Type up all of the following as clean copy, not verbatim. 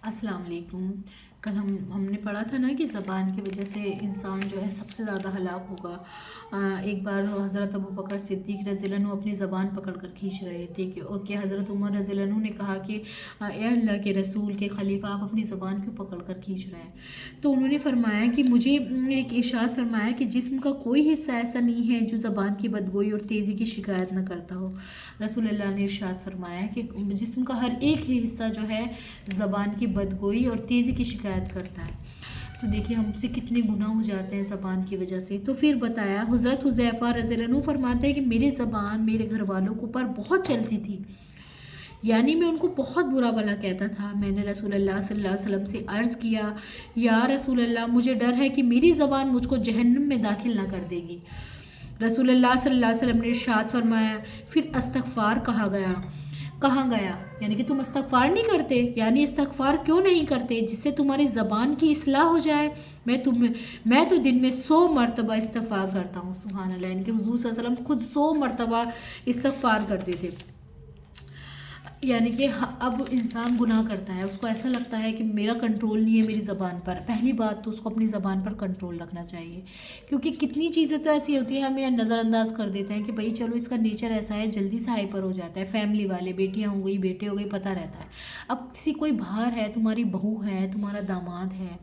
السلام علیکم۔ کل ہم نے پڑھا تھا نا کہ زبان کی وجہ سے انسان جو ہے سب سے زیادہ ہلاک ہوگا۔ ایک بار حضرت ابوبکر صدیق رضی اللہ عنہ اپنی زبان پکڑ کر کھینچ رہے تھے کہ حضرت عمر رضی اللہ عنہ نے کہا کہ اے اللہ کے رسول کے خلیفہ، آپ اپنی زبان کیوں پکڑ کر کھینچ رہے ہیں؟ تو انہوں نے فرمایا کہ مجھے ایک ارشاد فرمایا کہ جسم کا کوئی حصہ ایسا نہیں ہے جو زبان کی بدگوئی اور تیزی کی شکایت نہ کرتا ہو۔ رسول اللہ نے ارشاد فرمایا کہ جسم کا ہر ایک حصہ جو ہے زبان کی بدگوئی اور تیزی کی شکایت کرتا ہے۔ تو دیکھیں ہم سے کتنے گناہ ہو جاتے ہیں زبان کی وجہ سے۔ تو پھر بتایا حضرت حذیفہ رضی اللہ عنہ فرماتے ہیں کہ میری زبان میرے گھر والوں کو پر بہت چلتی تھی، یعنی میں ان کو بہت برا بھلا کہتا تھا۔ میں نے رسول اللہ صلی اللہ علیہ وسلم سے عرض کیا، یا رسول اللہ، مجھے ڈر ہے کہ میری زبان مجھ کو جہنم میں داخل نہ کر دے گی۔ رسول اللہ صلی اللہ علیہ وسلم نے ارشاد فرمایا، پھر استغفار کہاں گیا، یعنی کہ تم استغفار نہیں کرتے، یعنی استغفار کیوں نہیں کرتے جس سے تمہاری زبان کی اصلاح ہو جائے؟ میں تو دن میں 100 مرتبہ استغفار کرتا ہوں۔ سبحان اللہ، یعنی کہ حضور صلی اللہ علیہ وسلم خود 100 مرتبہ استغفار کرتے تھے۔ یعنی کہ اب انسان گناہ کرتا ہے، اس کو ایسا لگتا ہے کہ میرا کنٹرول نہیں ہے میری زبان پر۔ پہلی بات تو اس کو اپنی زبان پر کنٹرول رکھنا چاہیے، کیونکہ کتنی چیزیں تو ایسی ہوتی ہیں ہمیں نظر انداز کر دیتے ہیں کہ بھائی چلو اس کا نیچر ایسا ہے، جلدی سے ہائپر ہو جاتا ہے۔ فیملی والے، بیٹیاں ہو گئی، بیٹے ہو گئی، پتہ رہتا ہے۔ اب کسی کوئی باہر ہے، تمہاری بہو ہے، تمہارا داماد ہے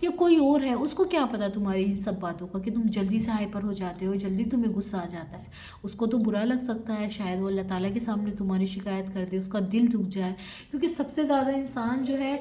یا کوئی اور ہے، اس کو کیا پتا تمہاری ان سب باتوں کا کہ تم جلدی سے ہائپر ہو جاتے ہو، جلدی تمہیں غصہ آ جاتا ہے۔ اس کو تو برا لگ سکتا ہے، شاید وہ اللہ تعالیٰ کے سامنے تمہاری شکایت کر دے، اس کا دل دکھ جائے، کیونکہ سب سے زیادہ انسان جو ہے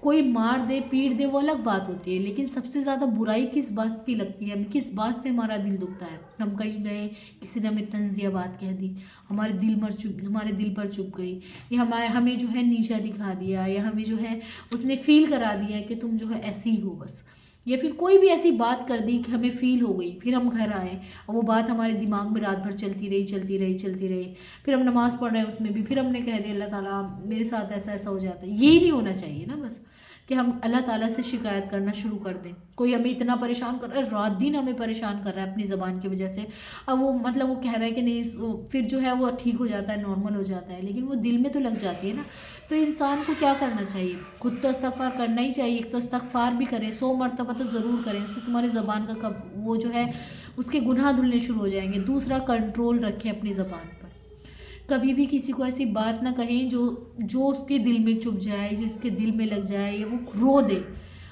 کوئی مار دے پیٹ دے وہ الگ بات ہوتی ہے، لیکن سب سے زیادہ برائی کس بات کی لگتی ہے ہمیں، کس بات سے ہمارا دل دکھتا ہے؟ ہم کہیں گئے، کسی نے ہمیں طنزیہ بات کہہ دی، ہمارے دل پر چپ گئی، یا ہمیں جو ہے نیچا دکھا دیا، یا ہمیں جو ہے اس نے فیل کرا دیا کہ تم جو ہے ایسی ہی ہو بس، یا پھر کوئی بھی ایسی بات کر دی کہ ہمیں فیل ہو گئی۔ پھر ہم گھر آئے اور وہ بات ہمارے دماغ میں رات بھر چلتی رہی، پھر ہم نماز پڑھ رہے ہیں، اس میں بھی پھر ہم نے کہہ دیا اللہ تعالیٰ میرے ساتھ ایسا ہو جاتا ہے۔ یہی نہیں ہونا چاہیے نا، بس کہ ہم اللہ تعالیٰ سے شکایت کرنا شروع کر دیں۔ کوئی ہمیں اتنا پریشان کر رہا ہے، رات دن ہمیں پریشان کر رہا ہے اپنی زبان کی وجہ سے، اب وہ وہ کہہ رہا ہے کہ نہیں، پھر جو ہے وہ ٹھیک ہو جاتا ہے، نارمل ہو جاتا ہے، لیکن وہ دل میں تو لگ جاتی ہے نا۔ تو انسان کو کیا کرنا چاہیے؟ خود تو استغفار کرنا ہی چاہیے، ایک تو استغفار بھی کریں، 100 مرتبہ تو ضرور کریں، اس سے تمہاری زبان کا وہ جو ہے اس کے گناہ دھلنے شروع ہو جائیں گے۔ دوسرا، کنٹرول رکھیں اپنی زبان پر، کبھی بھی کسی کو ایسی بات نہ کہیں جو اس کے دل میں چپ جائے، جو اس کے دل میں لگ جائے، یا وہ رو دے،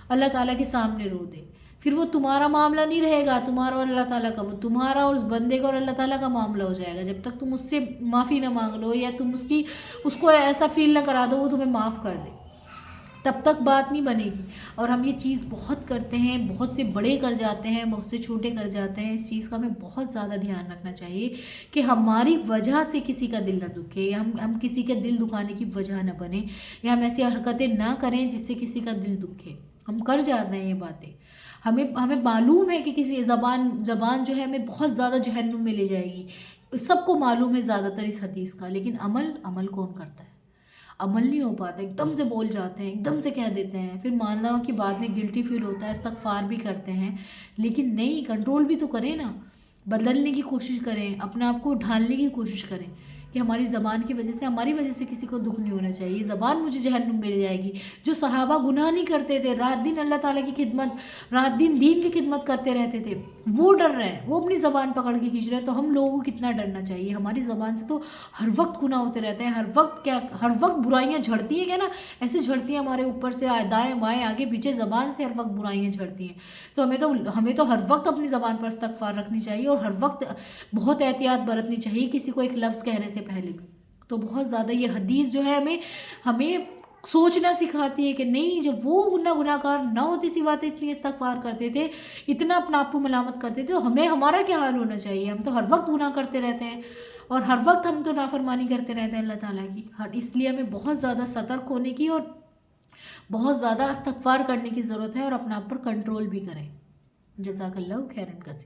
اللہ تعالیٰ کے سامنے رو دے۔ پھر وہ تمہارا معاملہ نہیں رہے گا، تمہارا اور اللہ تعالیٰ کا، وہ تمہارا اور اس بندے کا اور اللہ تعالیٰ کا معاملہ ہو جائے گا۔ جب تک تم اس سے معافی نہ مانگ لو، یا تم اس کو ایسا فیل نہ کرا دو وہ تمہیں معاف کر دے، تب تک بات نہیں بنے گی۔ اور ہم یہ چیز بہت کرتے ہیں، بہت سے بڑے کر جاتے ہیں، بہت سے چھوٹے کر جاتے ہیں۔ اس چیز کا ہمیں بہت زیادہ دھیان رکھنا چاہیے کہ ہماری وجہ سے کسی کا دل نہ دکھے، یا ہم کسی کے دل دکھانے کی وجہ نہ بنے، یا ہم ایسی حرکتیں نہ کریں جس سے کسی کا دل دکھے۔ ہم کر جاتے ہیں یہ باتیں، ہمیں معلوم ہے کہ کسی زبان جو ہے ہمیں بہت زیادہ جہنم میں لے جائے گی، سب کو معلوم ہے زیادہ تر اس حدیث کا، لیکن عمل کون کرتا ہے؟ عمل نہیں ہو پاتا، ایک دم سے بول جاتے ہیں، ایک دم سے کہہ دیتے ہیں، پھر ماننا کہ بعد میں گلٹی فیل ہوتا ہے، استغفار بھی کرتے ہیں، لیکن نہیں، کنٹرول بھی تو کریں نا، بدلنے کی کوشش کریں، اپنے آپ کو ڈھالنے کی کوشش کریں کہ ہماری زبان کی وجہ سے، ہماری وجہ سے کسی کو دکھ نہیں ہونا چاہیے۔ زبان مجھے جہنم میں لے جائے گی۔ جو صحابہ گناہ نہیں کرتے تھے، رات دن اللہ تعالیٰ کی خدمت، رات دن دین کی خدمت کرتے رہتے تھے، وہ ڈر رہے ہیں، وہ اپنی زبان پکڑ کے کھینچ رہے ہیں، تو ہم لوگوں کو کتنا ڈرنا چاہیے؟ ہماری زبان سے تو ہر وقت گناہ ہوتے رہتے ہیں، ہر وقت برائیاں جھڑتی ہیں، کیا نا، ایسے جھڑتی ہیں ہمارے اوپر سے، دائیں بائیں آگے پیچھے، زبان سے ہر وقت برائیاں جھڑتی ہیں۔ تو ہمیں تو ہر وقت اپنی زبان پر استغفار رکھنی چاہیے، اور ہر وقت بہت احتیاط برتنی چاہیے کسی کو ایک لفظ کہنے سے پہلے بھی۔ تو بہت زیادہ یہ حدیث جو ہے ہمیں سوچنا سکھاتی ہے کہ نہیں، جب وہ گناہ گار نہ ہوتی سی باتیں اتنی استغفار کرتے تھے، اتنا اپنا آپ کو ملامت کرتے تھے، تو ہمارا کیا حال ہونا چاہیے؟ ہم تو ہر وقت گناہ کرتے رہتے ہیں، اور ہر وقت ہم تو نافرمانی کرتے رہتے ہیں اللہ تعالیٰ کی۔ اس لیے ہمیں بہت زیادہ سترک ہونے کی اور بہت زیادہ استغفار کرنے کی ضرورت ہے، اور اپنا آپ پر کنٹرول بھی کریں۔ جزاک اللہ خیرن کثیر۔